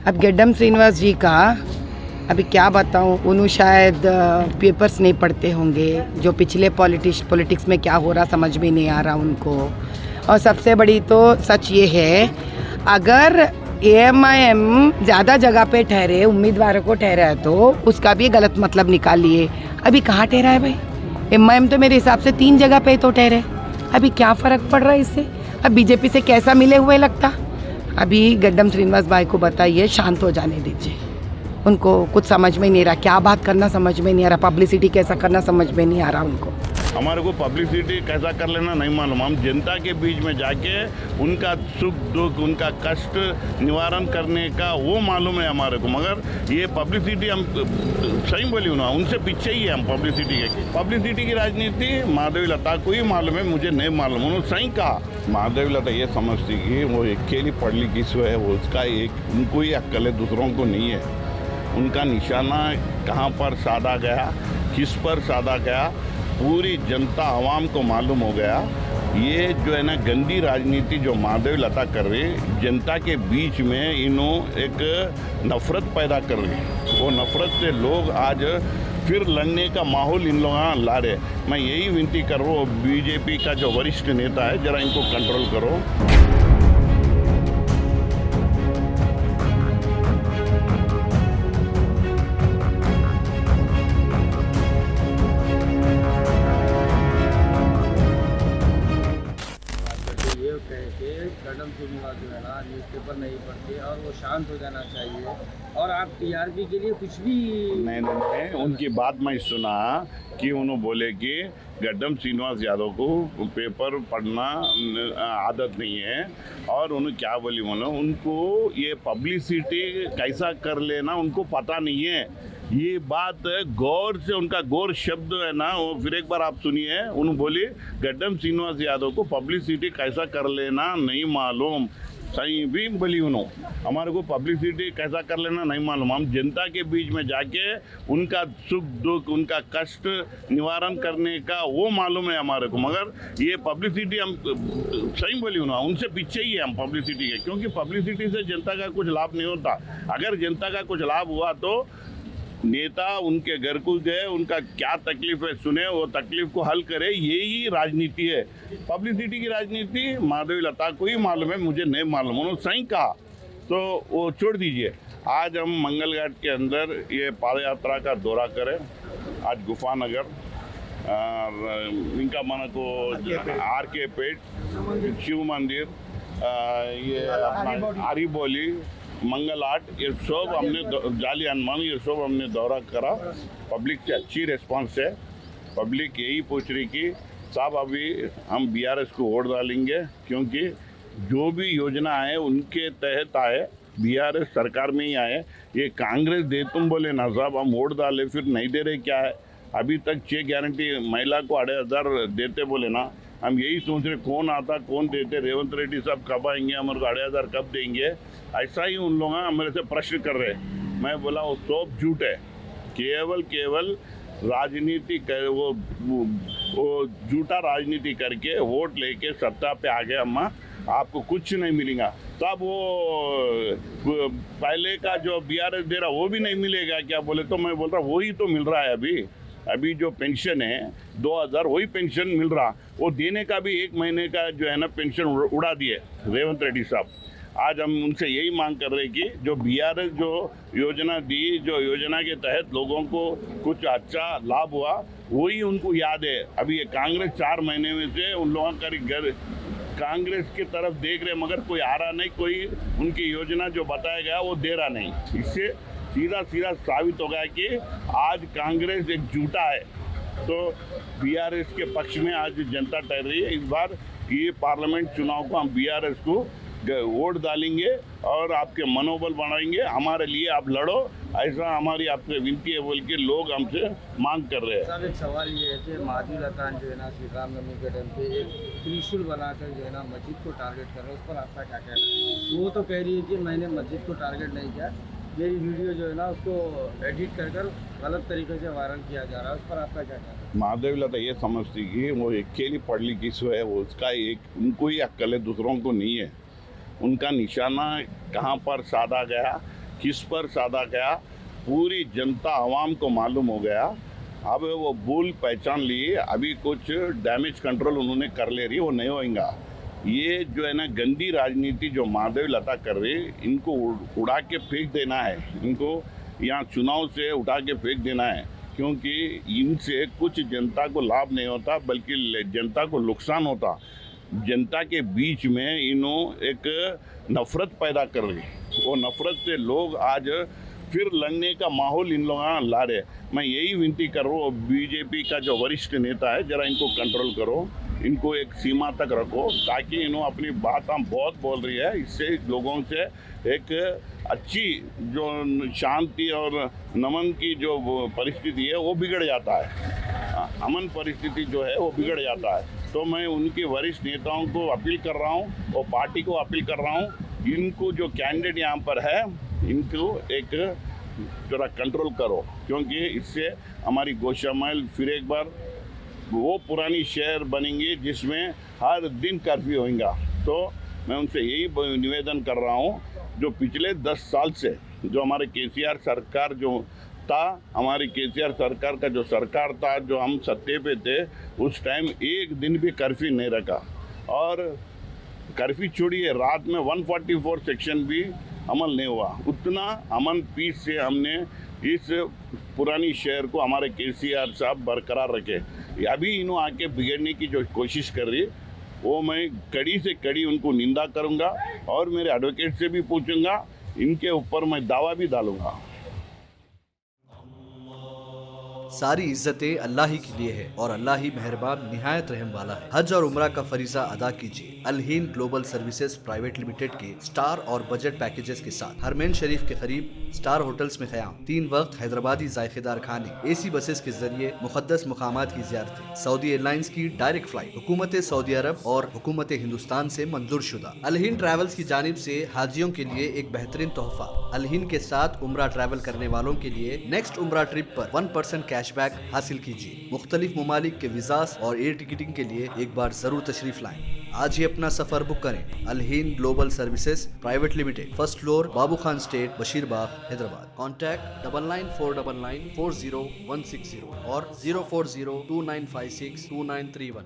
अब गेड्डम श्रीनिवास जी का अभी क्या बताऊं, उन्होंने शायद पेपर्स नहीं पढ़ते होंगे, जो पिछले पॉलिटिक्स में क्या हो रहा समझ में नहीं आ रहा उनको। और सबसे बड़ी तो सच ये है, अगर AMIM ज़्यादा जगह पे ठहरे, उम्मीदवारों को ठहरा है तो उसका भी गलत मतलब निकाल लिए। अभी कहाँ ठहरा है भाई? MIM तो मेरे हिसाब से 3 जगह पे तो ठहरे। अभी क्या फ़र्क पड़ रहा है इससे? अब बीजेपी से कैसा मिले हुए लगता? अभी गेड्डम श्रीनिवास भाई को बताइए, शांत हो जाने दीजिए। उनको कुछ समझ में नहीं रहा, क्या बात करना समझ में नहीं आ रहा, पब्लिसिटी कैसा करना समझ में नहीं आ रहा उनको। हमारे को पब्लिसिटी कैसा कर लेना नहीं मालूम। हम जनता के बीच में जाके उनका सुख दुख, उनका कष्ट निवारण करने का वो मालूम है हमारे को। मगर ये पब्लिसिटी हम सही बोली ना, उनसे पीछे ही है हम पब्लिसिटी की राजनीति माधवी लता को ही मालूम है, मुझे नहीं मालूम। उन्होंने सही कहा, माधवी लता ये समझती कि वो अकेली पढ़ लिखी सो है, वो उसका उनको ही अक्ल है, दूसरों को नहीं है। उनका निशाना कहाँ पर साधा गया, किस पर साधा गया, पूरी जनता आवाम को मालूम हो गया। ये जो है ना गंदी राजनीति जो माधवी लता कर रही, जनता के बीच में इन्हों एक नफरत पैदा कर रही। वो नफरत से लोग आज फिर लड़ने का माहौल इन लोग ला रहे। मैं यही विनती कर रहा हूँ, बीजेपी का जो वरिष्ठ नेता है, जरा इनको कंट्रोल करो। गेड्डम श्रीनिवास जो है ना न्यूज़पेपर नहीं पढ़ते और वो शांत हो जाना चाहिए, और आप TRP के लिए कुछ भी नहीं, उनकी बात मैं सुना कि उन्होंने बोले कि गेड्डम श्रीनिवास यादव को पेपर पढ़ना आदत नहीं है। और उन्होंने क्या बोली, उनको ये पब्लिसिटी कैसा कर लेना उनको पता नहीं है। ये बात गौर से, उनका गौर शब्द है ना, वो फिर एक बार आप सुनिए। उन्होंने बोली गेड्डम श्रीनिवास यादव को पब्लिसिटी कैसा कर लेना नहीं मालूम। सही भी बोली उन्होंने, हमारे को पब्लिसिटी कैसा कर लेना नहीं मालूम। हम जनता के बीच में जाके उनका सुख दुख, उनका कष्ट निवारण करने का वो मालूम है हमारे को। मगर ये पब्लिसिटी हम सही बोली उन्होंने, उनसे पीछे ही है हम पब्लिसिटी के, क्योंकि पब्लिसिटी से जनता का कुछ लाभ नहीं होता। अगर जनता का कुछ लाभ हुआ तो नेता उनके घर को गए, उनका क्या तकलीफ है सुने, वो तकलीफ को हल करे। यही राजनीति है। पब्लिसिटी की राजनीति माधवी लता को ही मालूम है, मुझे नहीं मालूम। उन्होंने सही कहा तो वो छोड़ दीजिए। आज हम मंगल घाट के अंदर ये पाद यात्रा का दौरा करें। आज गुफा नगर, इनका मन को RK पेट, शिव मंदिर, ये आरीबोली, मंगल आर्ट, ये सब हमने जाली हनुमान, ये सब हमने दौरा करा। पब्लिक से अच्छी रिस्पांस है। पब्लिक यही पूछ रही कि साहब अभी हम BRS को वोट डालेंगे, क्योंकि जो भी योजना आए उनके तहत आए, BRS सरकार में ही आए। ये कांग्रेस दे तुम बोले ना साहब हम वोट डाले, फिर नहीं दे रहे क्या है। अभी तक 6 गारंटी महिला को 2,500 देते बोले ना, हम यही सोच रहे कौन आता कौन देते। रेवंत रेड्डी साहब कब आएंगे, हमारे को 2,500 कब देंगे, ऐसा ही उन लोग मेरे से प्रश्न कर रहे। मैं बोला वो सब झूठ है, केवल राजनीति कर, वो झूठा राजनीति करके वोट लेके सत्ता पे आ गए। अम्मा आपको कुछ नहीं मिलेगा। तब वो पहले का जो BRS दे रहा वो भी नहीं मिलेगा क्या बोले, तो मैं बोल रहा वही तो मिल रहा है। अभी जो पेंशन है 2,000, वही पेंशन मिल रहा। वो देने का भी 1 महीने का जो है ना पेंशन उड़ा दिए रेवंत रेड्डी साहब। आज हम उनसे यही मांग कर रहे हैं कि जो BRS जो योजना दी, जो योजना के तहत लोगों को कुछ अच्छा लाभ हुआ, वही उनको याद है। अभी ये कांग्रेस 4 महीने में से उन लोगों का घर कांग्रेस की तरफ देख रहे, मगर कोई आ रहा नहीं, कोई उनकी योजना जो बताया गया वो दे रहा नहीं। इससे सीधा साबित हो गया कि आज कांग्रेस एक झूठा है। तो BRS के पक्ष में आज जनता ठहर रही है। इस बार ये पार्लियामेंट चुनाव को हम BRS को वोट डालेंगे और आपके मनोबल बढ़ाएंगे। हमारे लिए आप लड़ो, ऐसा हमारी आपसे विनती है बोल के लोग हमसे मांग कर रहे हैं। साहब एक सवाल ये है कि माधवी लता जो है ना श्री रामनवमी के टाइम पे एक त्रिशूल बनाकर जो है ना मस्जिद को टारगेट कर रहे हैं, उस पर आपका क्या कहना है? वो तो कह रही है कि मैंने मस्जिद को टारगेट नहीं किया, मेरी वीडियो जो है ना उसको एडिट कर गलत तरीके से वायरल किया जा रहा है, उस पर आपका क्या कहना है? माधवी लता ये समझती कि वो अकेली पढ़ लिखी सो है, वो उसका उनको ही अक्ल है, दूसरों को नहीं है। उनका निशाना कहाँ पर साधा गया, किस पर साधा गया, पूरी जनता आवाम को मालूम हो गया। अब वो भूल पहचान लिए, अभी कुछ डैमेज कंट्रोल उन्होंने कर ले रही, वो नहीं होएगा। ये जो है ना गंदी राजनीति जो माधवी लता कर रही, इनको उड़ा के फेंक देना है, इनको यहाँ चुनाव से उठा के फेंक देना है, क्योंकि इनसे कुछ जनता को लाभ नहीं होता बल्कि जनता को नुकसान होता। जनता के बीच में इन्हों एक नफरत पैदा कर रही, वो नफरत से लोग आज फिर लड़ने का माहौल इन लोग ला रहे। मैं यही विनती कर रहा हूँ, बीजेपी का जो वरिष्ठ नेता है जरा इनको कंट्रोल करो, इनको एक सीमा तक रखो, ताकि इन्हों अपनी बात हम बहुत बोल रही है, इससे लोगों से एक अच्छी जो शांति और नमन की जो परिस्थिति है वो बिगड़ जाता है, अमन परिस्थिति जो है वो बिगड़ जाता है। तो मैं उनके वरिष्ठ नेताओं को अपील कर रहा हूँ और पार्टी को अपील कर रहा हूँ, इनको जो कैंडिडेट यहाँ पर है इनको एक जरा कंट्रोल करो, क्योंकि इससे हमारी गोशामहल फिर एक बार वो पुरानी शहर बनेंगी जिसमें हर दिन कर्फ्यू होगा। तो मैं उनसे यही निवेदन कर रहा हूँ, जो पिछले 10 साल से जो हमारे केसीआर सरकार जो था, हमारी केसीआर सरकार का जो सरकार था, जो हम सत्ते पे थे, उस टाइम एक दिन भी कर्फ्यू नहीं रखा। और कर्फ्यू छोड़िए, रात में 144 सेक्शन भी अमल नहीं हुआ। उतना अमन पीस से हमने इस पुरानी शहर को हमारे केसीआर साहब बरकरार रखे। अभी इन्हों आके बिगड़ने की जो कोशिश कर रही, वो मैं कड़ी से कड़ी उनको निंदा करूंगा और मेरे एडवोकेट से भी पूछूंगा, इनके ऊपर मैं दावा भी डालूंगा। सारी इज्जतें अल्लाह ही के लिए है और अल्लाह ही मेहरबान निहायत रहम वाला है। हज और उम्रा का फरीजा अदा कीजिए Al Hind global services private limited के स्टार और बजट पैकेजेस के साथ। हरमैन शरीफ के करीब स्टार होटल्स में क़याम, 3 वक्त हैदराबादी जायकेदार खाने, AC बसेस के जरिए मुक़द्दस मुकामात की ज़ियारतें, सऊदी एयरलाइंस की डायरेक्ट फ्लाइट, हुकूमत सऊदी अरब और हुकूमत हिंदुस्तान से मंजूर शुदा। अल हिंद ट्रैवल्स की जानिब से हाजियों के लिए एक बेहतरीन तोहफा। अल हिंद के साथ उम्रा ट्रैवल करने वालों के लिए नेक्स्ट उम्रा ट्रिप पर 1% कैशबैक हासिल कीजिए। मुख्तलिफ ममालिक के वीज़ास और एयर टिकटिंग के लिए एक बार जरूर तशरीफ लाएं। आज ही अपना सफर बुक करें। Al Hind global services private limited, 1st floor, Babu Khan estate, Basheerbagh, Hyderabad. Contact 9949940160 और 04029562931।